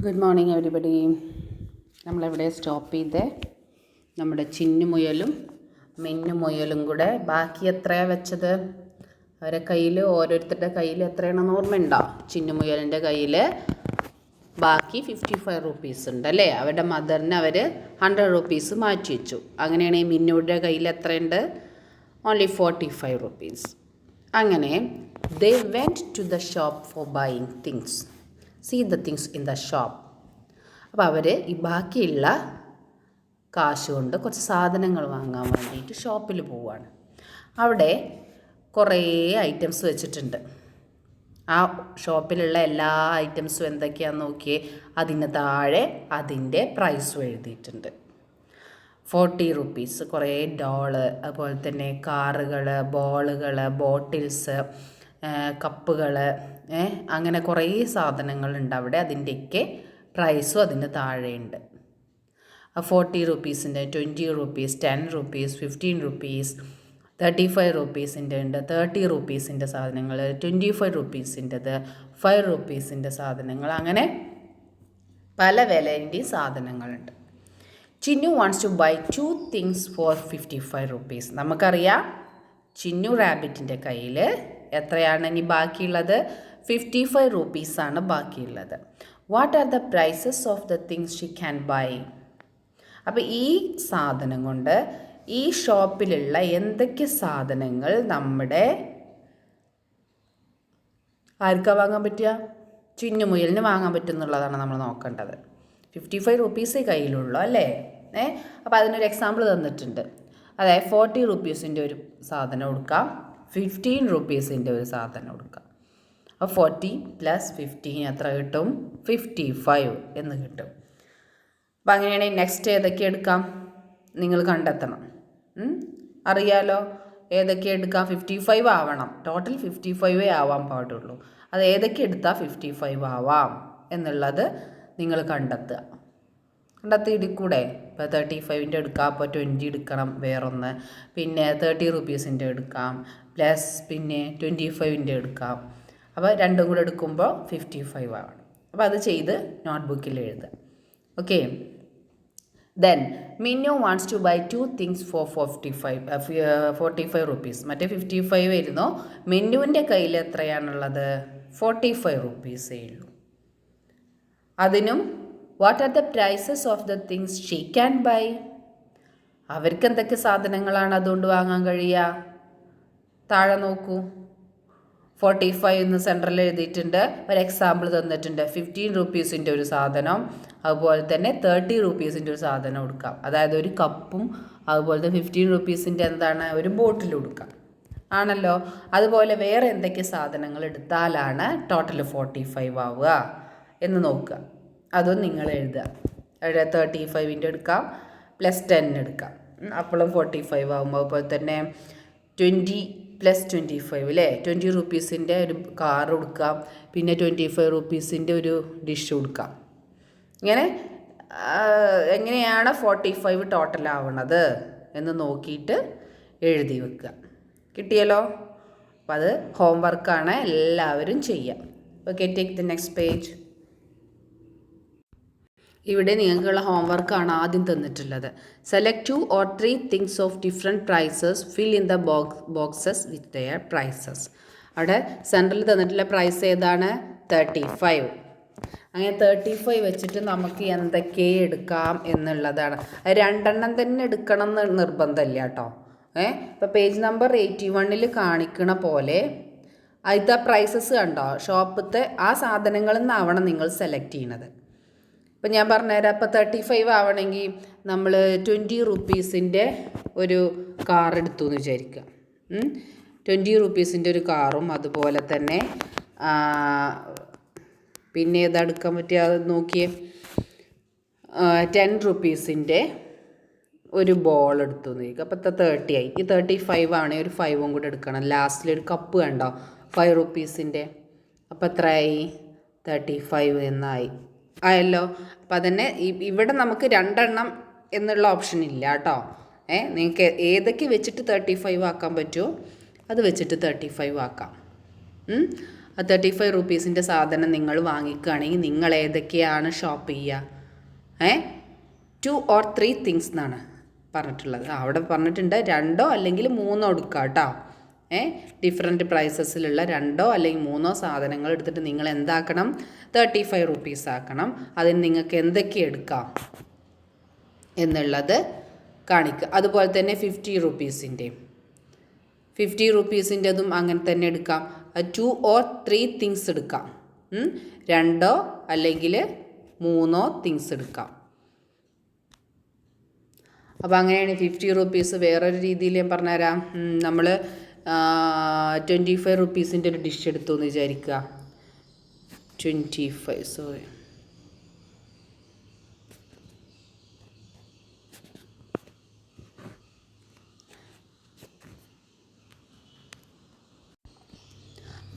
Good morning everybody. നമ്മളെവിടെ stop ചെയ്തേ? നമ്മുടെ ചിന്നുമുയലും മിന്നുമുയലും കൂടെ ബാക്കി എത്രയാണ് വെച്ചത്? അവരുടെ കയ്യിൽ, ഓരോരുത്തരുടെ കയ്യിൽ എത്രയാണെന്ന് ഓർമ്മയുണ്ടോ? ചിന്നുമുയലിൻ്റെ കയ്യിൽ ബാക്കി 55 റുപ്പീസ് ഉണ്ട് അല്ലേ? അവരുടെ മദറിന് അവർ 100 റുപ്പീസ് മാറ്റി വെച്ചു. അങ്ങനെയാണെങ്കിൽ മിന്നുയുടെ കയ്യിൽ എത്രയുണ്ട്? Only 45 rupees. അങ്ങനെ they went to the shop for buying things. See the things in the shop. അപ്പോൾ അവർ ഈ ബാക്കിയുള്ള കാശ് കൊണ്ട് കുറച്ച് സാധനങ്ങൾ വാങ്ങാൻ വേണ്ടിയിട്ട് ഷോപ്പിൽ പോവുകയാണ്. അവിടെ കുറേ ഐറ്റംസ് വെച്ചിട്ടുണ്ട്. ആ ഷോപ്പിലുള്ള എല്ലാ ഐറ്റംസും എന്തൊക്കെയാണെന്ന് നോക്കിയേ. അതിന് താഴെ അതിൻ്റെ പ്രൈസും എഴുതിയിട്ടുണ്ട്. 40 റുപ്പീസ്, കുറേ ഡോള്, അതുപോലെ തന്നെ കാറുകൾ, ബോളുകൾ, ബോട്ടിൽസ്, കപ്പുകൾ, അങ്ങനെ കുറേ സാധനങ്ങളുണ്ട് അവിടെ. അതിൻ്റെയൊക്കെ പ്രൈസും അതിന് താഴെയുണ്ട്. 40 റുപ്പീസിൻ്റെ 20 റുപ്പീസ്, 10 റുപ്പീസ്, 15 റുപ്പീസ്, 35 റുപ്പീസിൻ്റെ ഉണ്ട്, 30 റുപ്പീസിൻ്റെ സാധനങ്ങൾ, 25 റുപ്പീസിൻ്റെത്, 5 റുപ്പീസിൻ്റെ സാധനങ്ങൾ, അങ്ങനെ പല വിലൻ്റെയും സാധനങ്ങളുണ്ട്. Chinnu wants to buy 2 things for 55 rupees. നമുക്കറിയാം ചിന്നു റാബിറ്റിൻ്റെ കയ്യിൽ എത്രയാണ് ഇനി ബാക്കിയുള്ളത്? 55 റുപ്പീസാണ് ബാക്കിയുള്ളത്. What are the prices of the things she can buy? അപ്പോൾ ഈ സാധനം കൊണ്ട് ഈ ഷോപ്പിലുള്ള എന്തൊക്കെ സാധനങ്ങൾ നമ്മുടെ ആർക്കാ വാങ്ങാൻ പറ്റുക? ചിന്നുമുയലിന് വാങ്ങാൻ പറ്റും എന്നുള്ളതാണ് നമ്മൾ നോക്കേണ്ടത്. 55 റുപ്പീസേ കയ്യിലുള്ളൂ അല്ലേ? അപ്പോൾ അതിനൊരു എക്സാമ്പിൾ തന്നിട്ടുണ്ട്. അതായത് 40 റുപ്പീസിൻ്റെ ഒരു സാധനം കൊടുക്കാം, 15 റുപ്പീസിൻ്റെ ഒരു സാധനം കൊടുക്കാം. അപ്പോൾ 40 + 15 എത്ര കിട്ടും? 55 എന്ന് കിട്ടും. അപ്പം അങ്ങനെയാണെങ്കിൽ നെക്സ്റ്റ് ഏതൊക്കെ എടുക്കാം? നിങ്ങൾ കണ്ടെത്തണം. അറിയാലോ ഏതൊക്കെ എടുക്കാം? 55 ആവണം. ടോട്ടൽ 55 ആവാൻ പാടുള്ളൂ. അത് ഏതൊക്കെ എടുത്താൽ 55 ആവാം എന്നുള്ളത് നിങ്ങൾ കണ്ടെത്തിയിടിക്കൂടെ? ഇപ്പോൾ 35ൻ്റെ എടുക്കാം, അപ്പോൾ 20 എടുക്കണം വേറൊന്ന്, പിന്നെ 30 റുപ്പീസിൻ്റെ എടുക്കാം, പ്ലസ് പിന്നെ 25ൻ്റെ എടുക്കാം. അപ്പോൾ രണ്ടും കൂടെ എടുക്കുമ്പോൾ 55 ആവണം. അപ്പോൾ അത് ചെയ്ത് നോട്ട്ബുക്കിൽ എഴുതുക. Okay. Then Minnu wants to buy 2 things for 45 rupees. മറ്റേ 55 ആയിരുന്നു. മിന്നുവിൻ്റെ കയ്യിൽ എത്രയാണുള്ളത്? 45 റുപ്പീസേ ഉള്ളൂ. അതിനും what are the prices of the things she can buy? അവർക്ക് എന്തൊക്കെ സാധനങ്ങളാണ് അതുകൊണ്ട് വാങ്ങാൻ കഴിയുക? താഴെ നോക്കൂ. 45 എന്ന് സെൻട്രൽ എഴുതിയിട്ടുണ്ട്. ഒരു എക്സാമ്പിൾ തന്നിട്ടുണ്ട്. 15 റുപ്പീസിൻ്റെ ഒരു സാധനം, അതുപോലെ തന്നെ 30 റുപ്പീസിൻ്റെ ഒരു സാധനം കൊടുക്കാം. അതായത് ഒരു കപ്പും അതുപോലത്തെ 15 റുപ്പീസിൻ്റെ എന്താണ് ഒരു ബോട്ടിൽ കൊടുക്കാം ആണല്ലോ. അതുപോലെ വേറെ എന്തൊക്കെ സാധനങ്ങൾ എടുത്താലാണ് ടോട്ടൽ 45 ആവുക എന്ന് നോക്കുക. അതും നിങ്ങൾ എഴുതുക. 35ൻ്റെ എടുക്കാം, + 10 എടുക്കാം, അപ്പോഴും 45 ആകുമ്പോൾ. അതുപോലെ തന്നെ 20 + 25 അല്ലേ? 20 റുപ്പീസിൻ്റെ ഒരു കാർ കൊടുക്കാം, പിന്നെ 25 റുപ്പീസിൻ്റെ ഒരു ഡിഷ് കൊടുക്കാം. ഇങ്ങനെ എങ്ങനെയാണ് 45 ടോട്ടൽ ആവണത് എന്ന് നോക്കിയിട്ട് എഴുതി വെക്കുക. കിട്ടിയല്ലോ? അപ്പം അത് ഹോംവർക്കാണ്, എല്ലാവരും ചെയ്യാം. Okay, take the next page. ഇവിടെ നിങ്ങൾക്കുള്ള ഹോംവർക്കാണ് ആദ്യം തന്നിട്ടുള്ളത്. Select 2 or 3 things of different prices, fill in the boxes with their prices. അവിടെ സെൻട്രൽ തന്നിട്ടുള്ള പ്രൈസ് ഏതാണ്? 35. അങ്ങനെ 35 വെച്ചിട്ട് നമുക്ക് എന്തൊക്കെ എടുക്കാം എന്നുള്ളതാണ്. 2 തന്നെ എടുക്കണം എന്ന് നിർബന്ധമില്ല കേട്ടോ. ഇപ്പോൾ പേജ് നമ്പർ 81 കാണിക്കണ പോലെ അതിലത്തെ പ്രൈസസ് കണ്ടോ? ഷോപ്പത്തെ ആ സാധനങ്ങളിൽ നിന്നാവണം നിങ്ങൾ സെലക്ട് ചെയ്യണത്. ഇപ്പം ഞാൻ പറഞ്ഞുതരാം. ഇപ്പോൾ 35 ആവണമെങ്കിൽ നമ്മൾ 20 റുപ്പീസിൻ്റെ ഒരു കാർ എടുത്തു എന്ന് വിചാരിക്കുക. 20 റുപ്പീസിൻ്റെ ഒരു കാറും, അതുപോലെ തന്നെ പിന്നെ ഏതെടുക്കാൻ പറ്റിയ അത് നോക്കിയേ. 10 റുപ്പീസിൻ്റെ ഒരു ബോൾ എടുത്തു എന്ന് ചോദിക്കുക. അപ്പോൾ 30 ആയി. ഈ 35 ആണെങ്കിൽ ഒരു 5ഉം കൂടെ എടുക്കണം. ലാസ്റ്റിലൊരു കപ്പ് കണ്ടോ? 5 റുപ്പീസിൻ്റെ. അപ്പോൾ എത്രയായി? 35 എന്നായി ആയല്ലോ. അപ്പം അതന്നെ ഇവിടെ നമുക്ക് 2 എന്നുള്ള ഓപ്ഷൻ ഇല്ല കേട്ടോ. നിങ്ങൾക്ക് ഏതൊക്കെ വെച്ചിട്ട് 35 ആക്കാൻ പറ്റുമോ അത് വെച്ചിട്ട് 35 ആക്കാം. ആ 35 റുപ്പീസിൻ്റെ സാധനം നിങ്ങൾ വാങ്ങിക്കുകയാണെങ്കിൽ നിങ്ങൾ ഏതൊക്കെയാണ് ഷോപ്പ് ചെയ്യുക? 2 or 3 തിങ്സ് എന്നാണ് പറഞ്ഞിട്ടുള്ളത്. അവിടെ പറഞ്ഞിട്ടുണ്ട് 2 അല്ലെങ്കിൽ 3 എടുക്കുക കേട്ടോ. ഡിഫറെൻറ്റ് പ്രൈസസിലുള്ള 2 അല്ലെങ്കിൽ 3 സാധനങ്ങൾ എടുത്തിട്ട് നിങ്ങൾ എന്താക്കണം? 35 റുപ്പീസ് ആക്കണം. അതിന് നിങ്ങൾക്ക് എന്തൊക്കെ എടുക്കാം എന്നുള്ളത് കാണിക്കുക. അതുപോലെ തന്നെ 50 റുപ്പീസിൻ്റെതും അങ്ങനെ തന്നെ എടുക്കാം. 2 or 3 തിങ്സ് എടുക്കാം. 2 അല്ലെങ്കിൽ 3 തിങ്സ് എടുക്കാം. അപ്പോൾ അങ്ങനെയാണ് 50 റുപ്പീസ്. വേറൊരു രീതിയിൽ ഞാൻ പറഞ്ഞുതരാം. നമ്മൾ 25 റുപ്പീസിൻ്റെ ഒരു ഡിഷ് എടുത്തു എന്ന് വിചാരിക്കുക.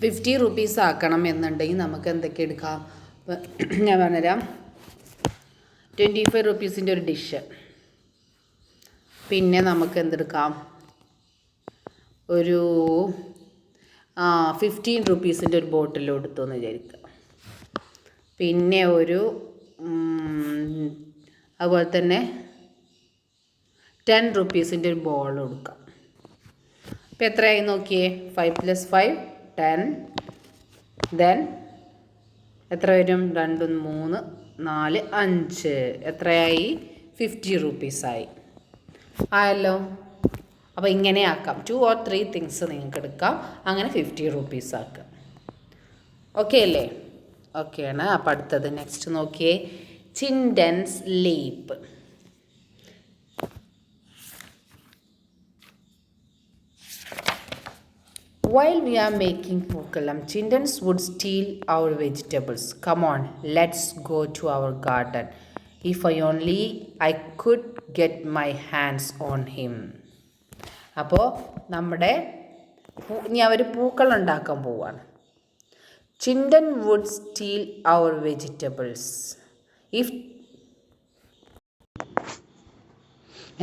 50 റുപ്പീസ് ആക്കണം എന്നുണ്ടെങ്കിൽ നമുക്ക് എന്തൊക്കെ എടുക്കാം? ഞാൻ പറഞ്ഞുതരാം. 25 റുപ്പീസിൻ്റെ ഒരു ഡിഷ്. പിന്നെ നമുക്ക് എന്തെടുക്കാം? ഒരു 15 റുപ്പീസിൻ്റെ ഒരു ബോട്ടിൽ എടുത്തു എന്ന് വിചാരിക്കുക. പിന്നെ ഒരു അതുപോലെ തന്നെ 10 റുപ്പീസിൻ്റെ ഒരു ബോൾ എടുക്കാം. അപ്പോൾ എത്രയായി നോക്കിയേ? 5 + 5 10. ദെൻ എത്ര വരും? 2 3 4 5. എത്രയായി? 50 റുപ്പീസായി ആയല്ലോ. അപ്പോൾ ഇങ്ങനെ ആക്കാം. 2 or 3 തിങ്സ് നിങ്ങൾക്ക് എടുക്കാം. അങ്ങനെ 50 റുപ്പീസ് ആക്കുക. ഓക്കെ അല്ലേ? ഓക്കെയാണ്. അപ്പോൾ അടുത്തത് നെക്സ്റ്റ് നോക്കിയേ. Children's leap. While we are making പൂക്കളം, children would steal our vegetables. Come on, let's go to our garden. If I could get my hands on him. അപ്പോൾ നമ്മുടെ ഇനി അവർ പൂക്കളം ഉണ്ടാക്കാൻ പോവാണ്. Children would steal our vegetables.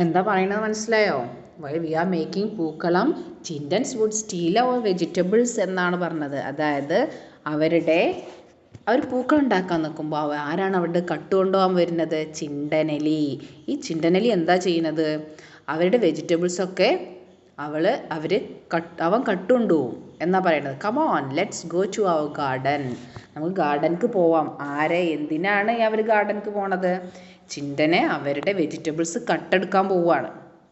എന്താ പറയണത് മനസ്സിലായോ? While we are making പൂക്കളം, children would steal our vegetables എന്നാണ് പറഞ്ഞത്. അതായത് അവർ പൂക്കളം ഉണ്ടാക്കാൻ നിൽക്കുമ്പോൾ ആരാണ് അവരുടെ കട്ടുകൊണ്ടുപോകാൻ വരുന്നത്? ചിണ്ടനലി. ഈ ചിണ്ടനലി എന്താ ചെയ്യുന്നത്? അവരുടെ വെജിറ്റബിൾസൊക്കെ അവൻ കട്ടുകൊണ്ടുപോകും എന്നാ പറയണത്. Come on, let's go to our garden. നമുക്ക് ഗാർഡൻക്ക് പോവാം. എന്തിനാണ് അവർ ഗാർഡൻക്ക് പോണത്? ചിണ്ടനെ അവരുടെ വെജിറ്റബിൾസ് കട്ടെടുക്കാൻ പോവുകയാണ്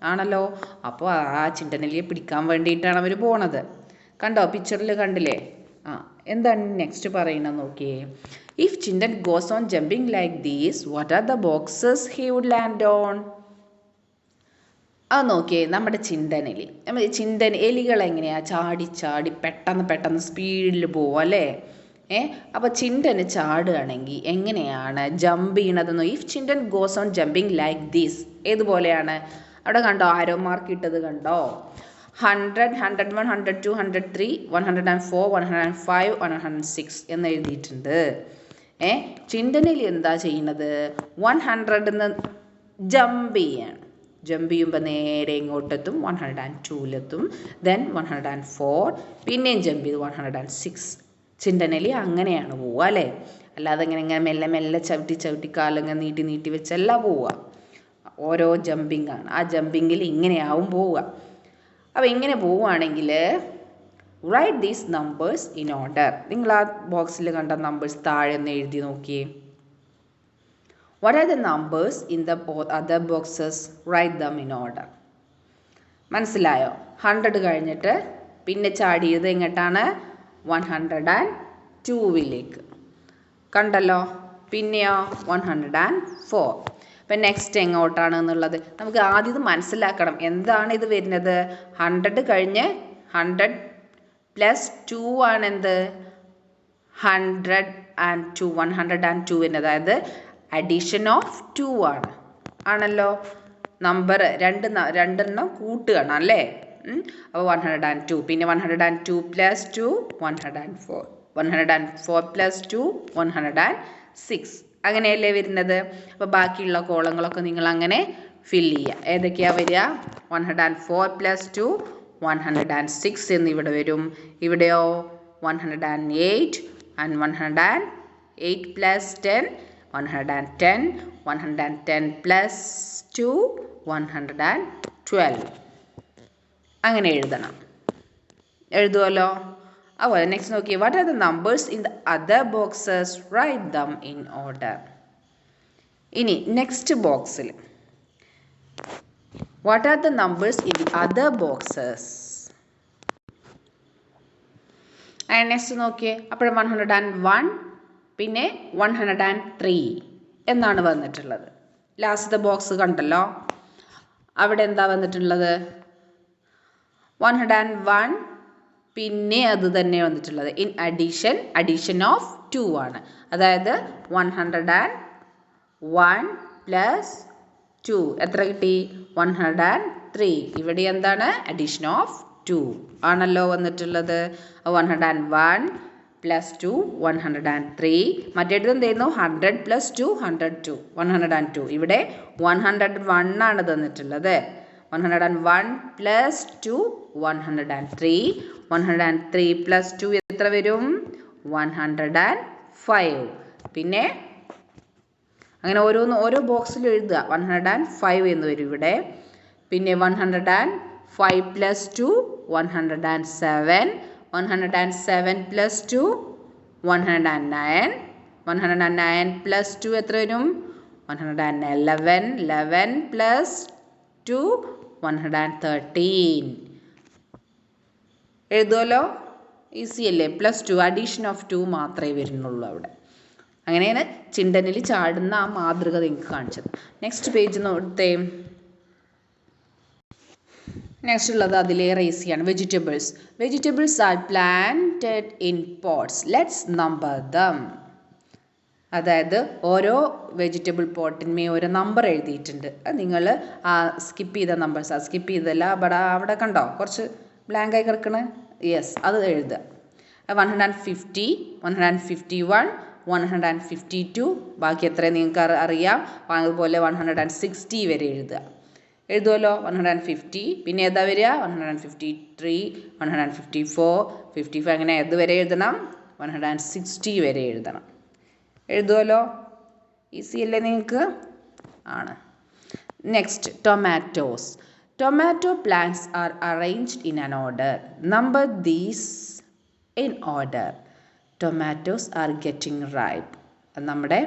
ആണല്ലോ. അപ്പോൾ ആ ചിണ്ടനലിയെ പിടിക്കാൻ വേണ്ടിയിട്ടാണ് അവർ പോണത്. കണ്ടോ? പിക്ചറിൽ കണ്ടില്ലേ? എന്താണ് നെക്സ്റ്റ് പറയുന്നത് നോക്കിയേ. If Chindan goes on jumping like these, what are the boxes he would land on? അത് നോക്കിയേ. നമ്മുടെ ചിണ്ടനലി, എലികൾ എങ്ങനെയാണ് ചാടി ചാടി പെട്ടെന്ന് സ്പീഡിൽ പോവും അല്ലേ? അപ്പോൾ ചിണ്ടന് ചാടുകയാണെങ്കിൽ എങ്ങനെയാണ് ജമ്പ് ചെയ്യണതെന്നോ? If Chindan goes on jumping like these, ഏതുപോലെയാണ്? അവിടെ കണ്ടോ? ആരോ മാർക്ക് ഇട്ടത് കണ്ടോ? 100, 101, 102, 103, 104, 105, 106 എന്ന് എഴുതിയിട്ടുണ്ട്. ചിണ്ടനിൽ എന്താ ചെയ്യുന്നത്? 100 ജമ്പ് ചെയ്യാണ്. ജമ്പ് ചെയ്യുമ്പോൾ നേരെ ഇങ്ങോട്ടെത്തും, 102-ലെത്തും. ദെൻ 104, പിന്നെയും ജമ്പ് ചെയ്ത് 106. ചിണ്ടനലി അങ്ങനെയാണ് പോവുക അല്ലേ? അല്ലാതെ ഇങ്ങനെ മെല്ലെ മെല്ലെ ചവിട്ടി കാലങ്ങ് നീട്ടി വെച്ചല്ല പോവുക. ഓരോ ജമ്പിങ് ആണ്. ആ ജമ്പിങ്ങിൽ ഇങ്ങനെയാവും പോവുക. അപ്പോൾ ഇങ്ങനെ പോവുകയാണെങ്കിൽ write these numbers in order. നിങ്ങൾ ആ ബോക്സിൽ കണ്ട നമ്പേഴ്സ് താഴെ ഒന്ന് എഴുതി നോക്കിയേ. What are the numbers in the other boxes? Write them in order. മനസ്സിലായോ? 100 കഴിഞ്ഞിട്ട് പിന്നെ ചാടിയത് എങ്ങോട്ടാണ്? 102-ലേക്ക്. കണ്ടല്ലോ? പിന്നെയോ 104. അപ്പം നെക്സ്റ്റ് എങ്ങോട്ടാണ് എന്നുള്ളത് നമുക്ക് ആദ്യം ഇത് മനസ്സിലാക്കണം. എന്താണ് ഇത് വരുന്നത്? 100 കഴിഞ്ഞ് 100 + 2 ആണ് എന്ത്? 102. 102 വരുന്നത്, അതായത് അഡീഷൻ ഓഫ് 2 ആണല്ലോ. നമ്പർ രണ്ടെണ്ണം കൂട്ടുകയാണ് അല്ലേ? അപ്പോൾ 102. പിന്നെ 102 + 2 104. 104 + 2 106. അങ്ങനെയല്ലേ വരുന്നത്? അപ്പോൾ ബാക്കിയുള്ള കോളങ്ങളൊക്കെ നിങ്ങൾ അങ്ങനെ ഫില്ല് ചെയ്യുക. ഏതൊക്കെയാണ് വരിക? 104 + 2 106 എന്നിവിടെ വരും. ഇവിടെയോ 108 and 108 plus 10, 110, 110 plus 2, 112. അങ്ങനെ എഴുതണം. എഴുതുമല്ലോ. അതുപോലെ നെക്സ്റ്റ് നോക്കിയേ, what are the numbers in the other boxes, write them in order. ഇനി നെക്സ്റ്റ് ബോക്സിൽ what are the numbers in the other boxes. Next നോക്കിയേ, അപ്പോൾ 101 പിന്നെ 103 എന്നാണ് വന്നിട്ടുള്ളത്. ലാസ്റ്റത്തെ ബോക്സ് കണ്ടല്ലോ, അവിടെ എന്താ വന്നിട്ടുള്ളത്? 101 പിന്നെ അത് തന്നെ വന്നിട്ടുള്ളത്. ഇൻ അഡീഷൻ ഓഫ് 2 ആണ്. അതായത് 101 പ്ലസ് 2 എത്ര കിട്ടി? 103. ഇവിടെ എന്താണ്? അഡീഷൻ ഓഫ് 2 ആണല്ലോ വന്നിട്ടുള്ളത്. 101 പ്ലസ് 2 103. മറ്റേത് എന്തായിരുന്നു? 100 പ്ലസ് 2 102. ഇവിടെ 101 ആണ് തന്നിട്ടുള്ളത്. 101 പ്ലസ് 2 103. 103 പ്ലസ് 2 എത്ര വരും? 105. പിന്നെ അങ്ങനെ ഓരോ ബോക്സിലും എഴുതുക. 105 എന്ന് വരും ഇവിടെ. പിന്നെ 105 പ്ലസ് 2 107. 107 പ്ലസ് 2 109. 109 പ്ലസ് 2 എത്ര വരും? 111. 11 പ്ലസ് 2 113. എഴുതുമല്ലോ. ഈസി അല്ലേ? പ്ലസ് 2 അഡീഷൻ ഓഫ് 2 മാത്രമേ വരുന്നുള്ളൂ അവിടെ. അങ്ങനെയാണ് ചിന്തനിൽ ചാടുന്ന ആ മാതൃക നിങ്ങൾക്ക് കാണിച്ചത്. Next page നോട്ടേ. നെക്സ്റ്റ് ഉള്ളത് അതിലേറെ ഈസിയാണ്. Vegetables R planted in pots, let's number dum. അതായത് ഓരോ വെജിറ്റബിൾ പോട്ടിന്മേൽ ഓരോ നമ്പർ എഴുതിയിട്ടുണ്ട്. അത് നിങ്ങൾ സ്കിപ്പ് ചെയ്ത നമ്പേഴ്സ്, സ്കിപ്പ് ചെയ്തല്ല, അവിടെ കണ്ടോ കുറച്ച് ബ്ലാങ്ക് ആയി കിടക്കണ? യെസ്, അത് എഴുതുക. 150, 151, 152. ബാക്കി എത്ര നിങ്ങൾക്ക് അറിയാം. അതുപോലെ 160 വരെ എഴുതുമല്ലോ. 150 പിന്നെ ഏതാ വരിക? 153, 154, 55 അങ്ങനെ ഏത് വരെ എഴുതണം? 160 വരെ എഴുതുമല്ലോ. ഈസി അല്ലേ നിങ്ങൾക്ക്? ആണ്. Next tomatoes. Tomato plants are arranged in an order. Number these in order. Tomatoes are getting ripe. നമ്മുടെ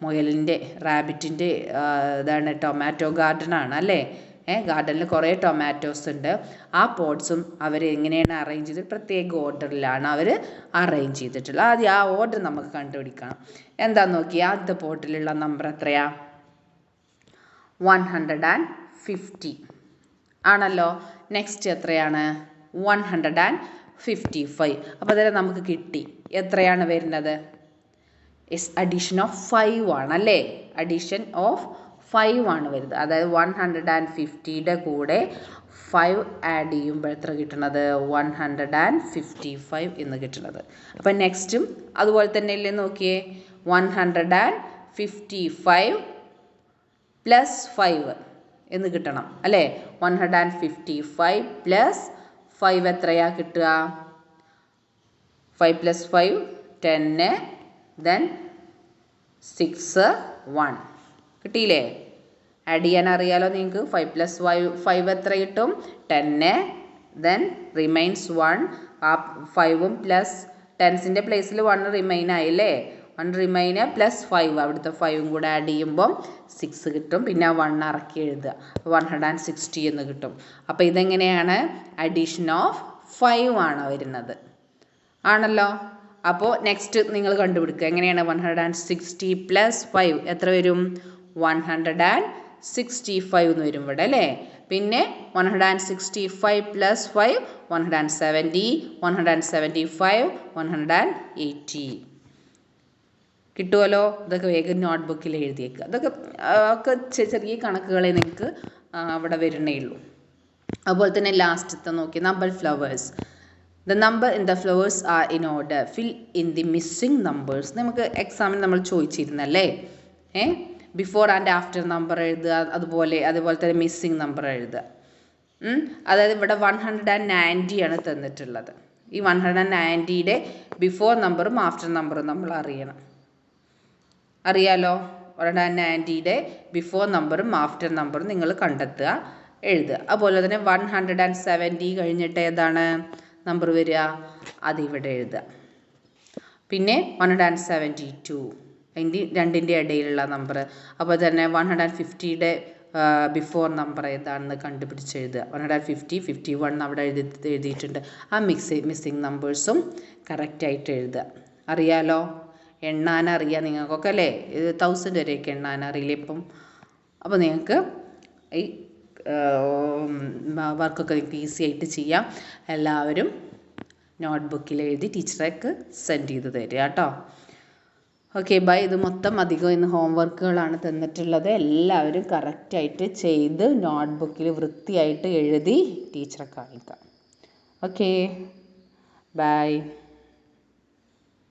മുയലിൻ്റെ റാബിറ്റിൻ്റെ ഇതാണ് ടൊമാറ്റോ ഗാർഡൻ ആണ് അല്ലേ? ഗാർഡനിൽ കുറേ ടൊമാറ്റോസ് ഉണ്ട്. ആ പോട്ട്സും അവർ എങ്ങനെയാണ് അറേഞ്ച് ചെയ്തിട്ട് പ്രത്യേക ഓർഡറിലാണ് അവർ അറേഞ്ച് ചെയ്തിട്ടുള്ളത്. ആദ്യം ആ ഓർഡർ നമുക്ക് കണ്ടുപിടിക്കണം. എന്താന്ന് നോക്കി, ആദ്യത്തെ പോട്ടിലുള്ള നമ്പർ എത്രയാ? 150 ആണല്ലോ. നെക്സ്റ്റ് എത്രയാണ്? 155. അപ്പോൾ അതിൽ നമുക്ക് കിട്ടി. എത്രയാണ് വരുന്നത്? അഡീഷൻ ഓഫ് 5 ആണ് അല്ലേ? അഡീഷൻ ഓഫ് 5 ആണ് വരുന്നത്. അതായത് 150യുടെ കൂടെ 5 ആഡ് ചെയ്യുമ്പോൾ എത്ര കിട്ടുന്നത്? 155 എന്ന് കിട്ടുന്നത്. അപ്പം നെക്സ്റ്റും അതുപോലെ തന്നെ അല്ലേ? നോക്കിയേ, 155 പ്ലസ് 5 എന്ന് കിട്ടണം അല്ലേ? 155 പ്ലസ് 5 എത്രയാ കിട്ടുക? 5 പ്ലസ് 5 10, ദെൻ 6 1 കിട്ടിയില്ലേ? ആഡ് ചെയ്യാൻ അറിയാലോ നിങ്ങൾക്ക്. 5 പ്ലസ് 5 എത്ര കിട്ടും? 10, ദെൻ റിമൈൻസ് 1. ആ 5ഉം പ്ലസ് 10സിൻ്റെ പ്ലേസിൽ 1 റിമൈൻ ആയില്ലേ? 1 റിമൈന് പ്ലസ് 5, അവിടുത്തെ 5ഉം കൂടെ ആഡ് ചെയ്യുമ്പോൾ 6 കിട്ടും. പിന്നെ 1 ഇറക്കി എഴുതുക, 160 എന്ന് കിട്ടും. അപ്പോൾ ഇതെങ്ങനെയാണ്? അഡീഷൻ ഓഫ് 5 ആണ് വരുന്നത് ആണല്ലോ. അപ്പോൾ നെക്സ്റ്റ് നിങ്ങൾ കണ്ടുപിടിക്കുക. എങ്ങനെയാണ്? 160 പ്ലസ് 5 എത്ര വരും? 165 എന്ന് വരും ഇവിടെ അല്ലേ? പിന്നെ 165 പ്ലസ് 5 170, 175, 180 കിട്ടുമല്ലോ. ഇതൊക്കെ വേഗം നോട്ട്ബുക്കിൽ എഴുതിയേക്കുക. ഇതൊക്കെ ഒക്കെ ചെറിയ കണക്കുകളെ നിങ്ങൾക്ക് അവിടെ വരണേ ഉള്ളൂ. അതുപോലെ തന്നെ ലാസ്റ്റത്തെ നോക്കി, number flowers. The number in the flowers are in order, fill in the missing numbers. നമുക്ക് എക്സാമിന് നമ്മൾ ചോദിച്ചിരുന്നല്ലേ, ബിഫോർ ആൻഡ് ആഫ്റ്റർ നമ്പർ എഴുതുക, അതുപോലെ തന്നെ മിസ്സിംഗ് നമ്പർ എഴുതുക. അതായത് ഇവിടെ 190 ആണ് തന്നിട്ടുള്ളത്. ഈ 190യുടെ ബിഫോർ നമ്പറും ആഫ്റ്റർ നമ്പറും നമ്മൾ അറിയാലോ. 190യുടെ ബിഫോർ നമ്പറും ആഫ്റ്റർ നമ്പറും നിങ്ങൾ കണ്ടെത്തുക, എഴുതുക. അതുപോലെ തന്നെ 170 കഴിഞ്ഞിട്ട് ഏതാണ് നമ്പർ വരിക, അതിവിടെ എഴുതുക. പിന്നെ 172 അതിൻ്റെ രണ്ടിൻ്റെ ഇടയിലുള്ള നമ്പർ. അപ്പോൾ തന്നെ 150യുടെ ബിഫോർ നമ്പർ ഏതാണെന്ന് കണ്ടുപിടിച്ച് എഴുതുക. 150, 51 അവിടെ എഴുതിയിട്ടുണ്ട്. ആ മിസ്സിങ് നമ്പേഴ്സും കറക്റ്റായിട്ട് എഴുതുക. അറിയാലോ, എണ്ണാനറിയാം നിങ്ങൾക്കൊക്കെ അല്ലേ. 1000 വരെയൊക്കെ എണ്ണാനറിയില്ലേ ഇപ്പം. അപ്പോൾ നിങ്ങൾക്ക് ഈ വർക്കൊക്കെ ഈസി ആയിട്ട് ചെയ്യാം. എല്ലാവരും നോട്ട്ബുക്കിൽ എഴുതി ടീച്ചർക്ക് സെൻഡ് ചെയ്ത് തരിക കേട്ടോ. Okay bye. ഇത് മൊത്തം അധികം ഇന്ന് ഹോംവർക്കുകളാണ് തന്നിട്ടുള്ളത്. എല്ലാവരും കറക്റ്റായിട്ട് ചെയ്ത് നോട്ട്ബുക്കിൽ വൃത്തിയായിട്ട് എഴുതി ടീച്ചറെ കാണിക്കാം. Okay bye.